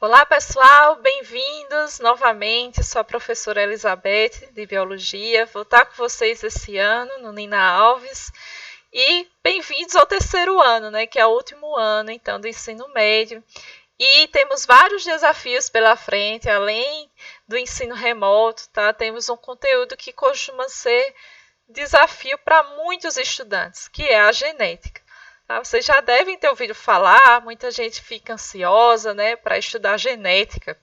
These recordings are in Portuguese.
Olá, pessoal, bem-vindos novamente. Sou a professora Elizabeth, de Biologia. Vou estar com vocês esse ano no Nina Alves. E bem-vindos ao terceiro ano, né, que é o último ano, então, do ensino médio. E temos vários desafios pela frente, além do ensino remoto, tá? Temos um conteúdo que costuma ser desafio para muitos estudantes, que é a genética. Vocês já devem ter ouvido falar, muita gente fica ansiosa, né, para estudar genética.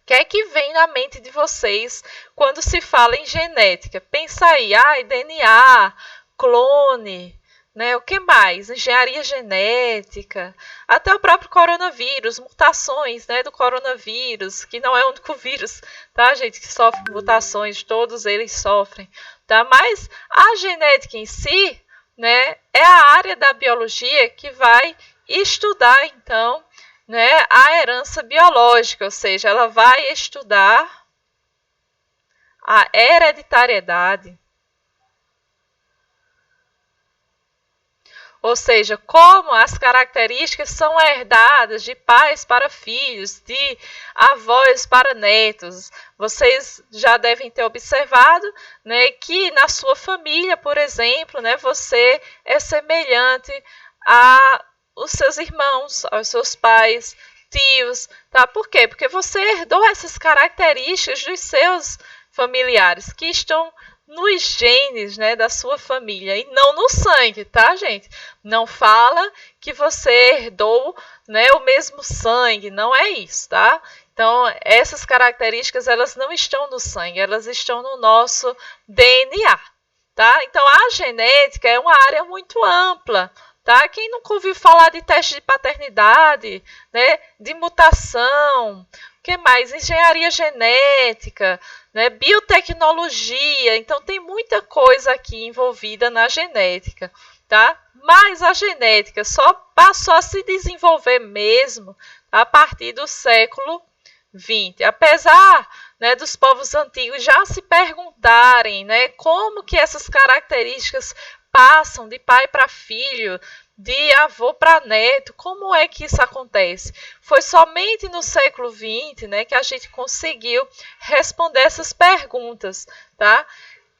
O que é que vem na mente de vocês quando se fala em genética? Pensa aí, DNA, clone, né, o que mais? Engenharia genética, até o próprio coronavírus, mutações, né, do coronavírus, que não é o único vírus, tá, gente, que sofre mutações, todos eles sofrem, tá? Mas a genética em si, né, é a área da biologia que vai estudar, então, né, a herança biológica, ou seja, ela vai estudar a hereditariedade. Ou seja, como as características são herdadas de pais para filhos, de avós para netos. Vocês já devem ter observado, né, que na sua família, por exemplo, né, você é semelhante aos seus irmãos, aos seus pais, tios, tá? Por quê? Porque você herdou essas características dos seus familiares que estão nos genes, né, da sua família e não no sangue, tá, gente? Não fala que você herdou, né, o mesmo sangue, não é isso, tá? Então, essas características, elas não estão no sangue, elas estão no nosso DNA, tá? Então, a genética é uma área muito ampla, tá? Quem nunca ouviu falar de teste de paternidade, né, de mutação, o que mais? Engenharia genética, né, biotecnologia, então tem muita coisa aqui envolvida na genética, tá? Mas a genética só passou a se desenvolver mesmo a partir do século XX. Apesar, né, dos povos antigos já se perguntarem, né, como que essas características passam de pai para filho, de avô para neto, como é que isso acontece? Foi somente no século XX, né, que a gente conseguiu responder essas perguntas, tá?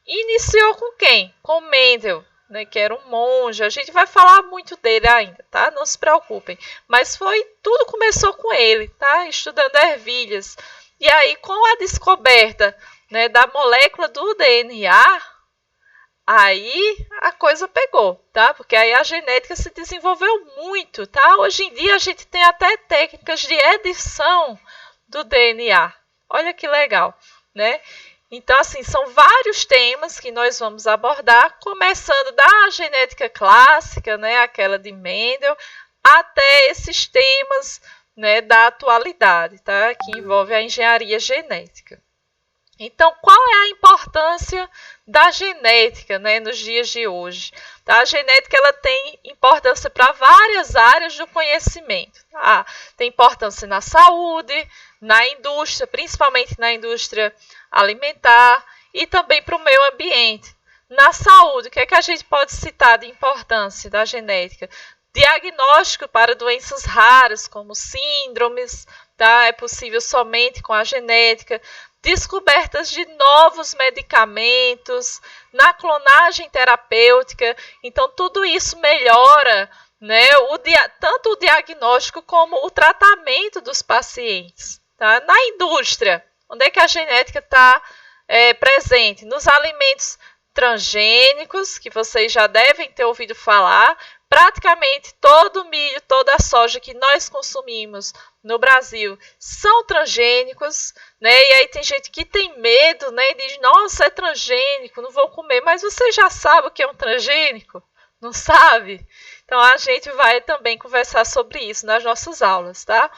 Iniciou com quem? Com Mendel, né, que era um monge. A gente vai falar muito dele ainda, tá? Não se preocupem. Mas tudo começou com ele, tá? Estudando ervilhas. E aí, com a descoberta, né, da molécula do DNA, aí a coisa pegou, tá? Porque aí a genética se desenvolveu muito, tá? Hoje em dia a gente tem até técnicas de edição do DNA. Olha que legal, né? Então, assim, são vários temas que nós vamos abordar, começando da genética clássica, né, aquela de Mendel, até esses temas, né, da atualidade, tá? Que envolve a engenharia genética. Então, qual é a importância da genética, né, nos dias de hoje? Tá? A genética ela tem importância para várias áreas do conhecimento. Tá? Tem importância na saúde, na indústria, principalmente na indústria alimentar e também para o meio ambiente. Na saúde, o que é que a gente pode citar de importância da genética? Diagnóstico para doenças raras, como síndromes, tá? É possível somente com a genética. Descobertas de novos medicamentos, na clonagem terapêutica. Então, tudo isso melhora, né, tanto o diagnóstico como o tratamento dos pacientes. Tá? Na indústria, onde é que a genética está presente? Nos alimentos transgênicos, que vocês já devem ter ouvido falar. Praticamente todo o milho, toda a soja que nós consumimos no Brasil são transgênicos, né? E aí tem gente que tem medo, né? E diz, nossa, é transgênico, não vou comer. Mas você já sabe o que é um transgênico? Não sabe? Então, a gente vai também conversar sobre isso nas nossas aulas, tá?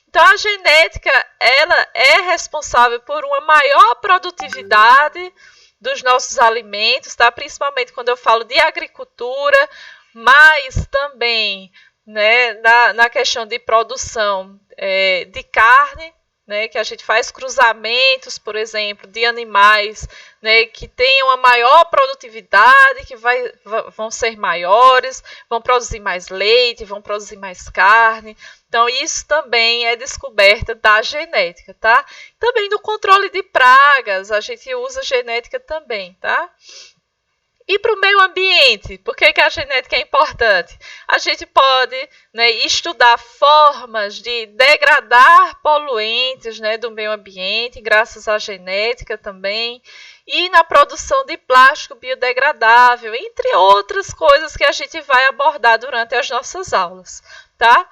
Então, a genética, ela é responsável por uma maior produtividade dos nossos alimentos, tá? Principalmente quando eu falo de agricultura, mas também, né, na questão de produção de carne, né, que a gente faz cruzamentos, por exemplo, de animais, né, que tenham uma maior produtividade, que vão ser maiores, vão produzir mais leite, vão produzir mais carne. Então, isso também é descoberta da genética, tá? Também no controle de pragas, a gente usa genética também, tá? E para o meio ambiente, por que a genética é importante? A gente pode, né, estudar formas de degradar poluentes, né, do meio ambiente, graças à genética também, e na produção de plástico biodegradável, entre outras coisas que a gente vai abordar durante as nossas aulas, tá?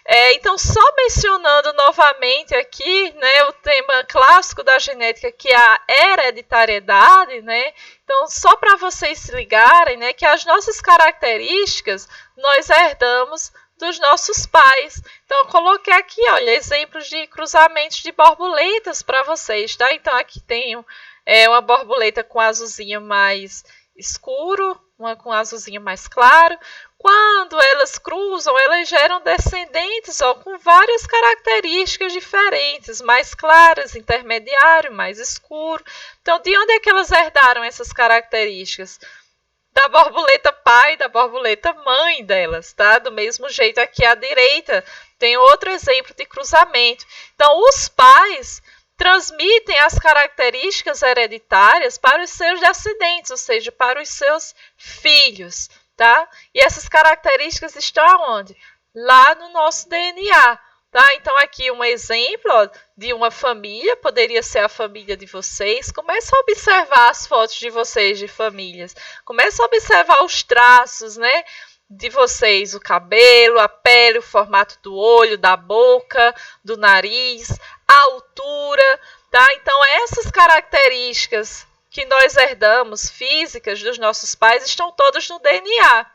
Então, só mencionando novamente aqui, né, o tema clássico da genética, que é a hereditariedade, né? Então, só para vocês se ligarem, né, que as nossas características nós herdamos dos nossos pais. Então, eu coloquei aqui, olha, exemplos de cruzamentos de borboletas para vocês, tá? Então, aqui tem uma borboleta com azulzinho mais escuro, uma com azulzinho mais claro. Quando elas cruzam, elas geram descendentes com várias características diferentes, mais claras, intermediário, mais escuro. Então, de onde é que elas herdaram essas características? Da borboleta pai, da borboleta mãe delas, tá? Do mesmo jeito, aqui à direita tem outro exemplo de cruzamento. Então, os pais transmitem as características hereditárias para os seus descendentes, ou seja, para os seus filhos. Tá? E essas características estão aonde? Lá no nosso DNA. Tá? Então, aqui um exemplo de uma família, poderia ser a família de vocês. Começa a observar as fotos de vocês de famílias. Começa a observar os traços, né, de vocês, o cabelo, a pele, o formato do olho, da boca, do nariz, a altura. Tá? Então, essas características que nós herdamos, físicas, dos nossos pais, estão todas no DNA.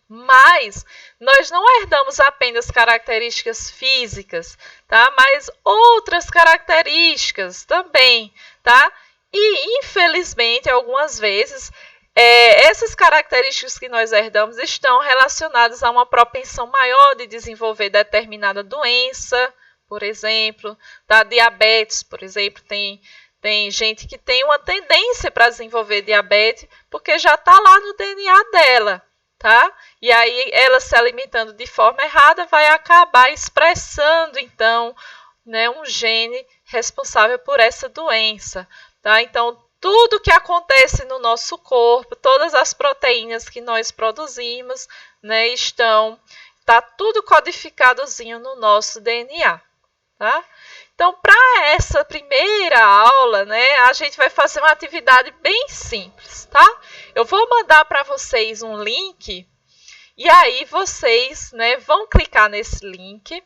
Mas nós não herdamos apenas características físicas, tá? Mas outras características também, tá? E, infelizmente, algumas vezes, essas características que nós herdamos estão relacionadas a uma propensão maior de desenvolver determinada doença, por exemplo, tá? Diabetes, por exemplo, tem gente que tem uma tendência para desenvolver diabetes porque já está lá no DNA dela, tá? E aí ela se alimentando de forma errada vai acabar expressando, então, né, um gene responsável por essa doença, tá? Então, tudo que acontece no nosso corpo, todas as proteínas que nós produzimos, né, tá tudo codificadozinho no nosso DNA, tá? Então, para essa primeira aula, né, a gente vai fazer uma atividade bem simples, tá? Eu vou mandar para vocês um link e aí vocês, né, vão clicar nesse link,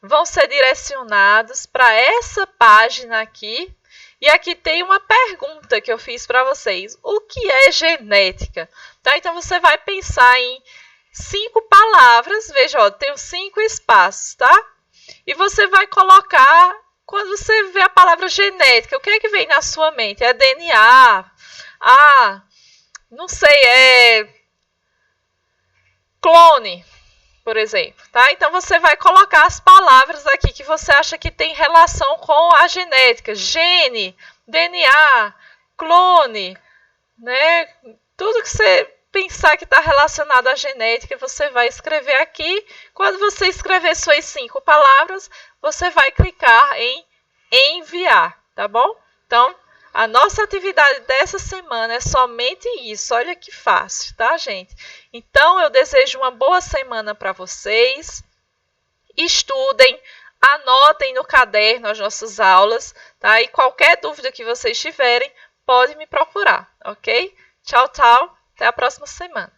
vão ser direcionados para essa página aqui. E aqui tem uma pergunta que eu fiz para vocês. O que é genética? Tá? Então, você vai pensar em 5 palavras. Veja, ó, tem 5 espaços, tá? E você vai colocar... Quando você vê a palavra genética, o que é que vem na sua mente? É DNA? Não sei, clone, por exemplo, tá? Então, você vai colocar as palavras aqui que você acha que tem relação com a genética. Gene, DNA, clone, né? Tudo que você pensar que está relacionado à genética, você vai escrever aqui. Quando você escrever suas 5 palavras, você vai clicar em enviar, tá bom? Então, a nossa atividade dessa semana é somente isso. Olha que fácil, tá, gente? Então, eu desejo uma boa semana para vocês. Estudem, anotem no caderno as nossas aulas, tá? E qualquer dúvida que vocês tiverem, pode me procurar, ok? Tchau, tchau. Até a próxima semana.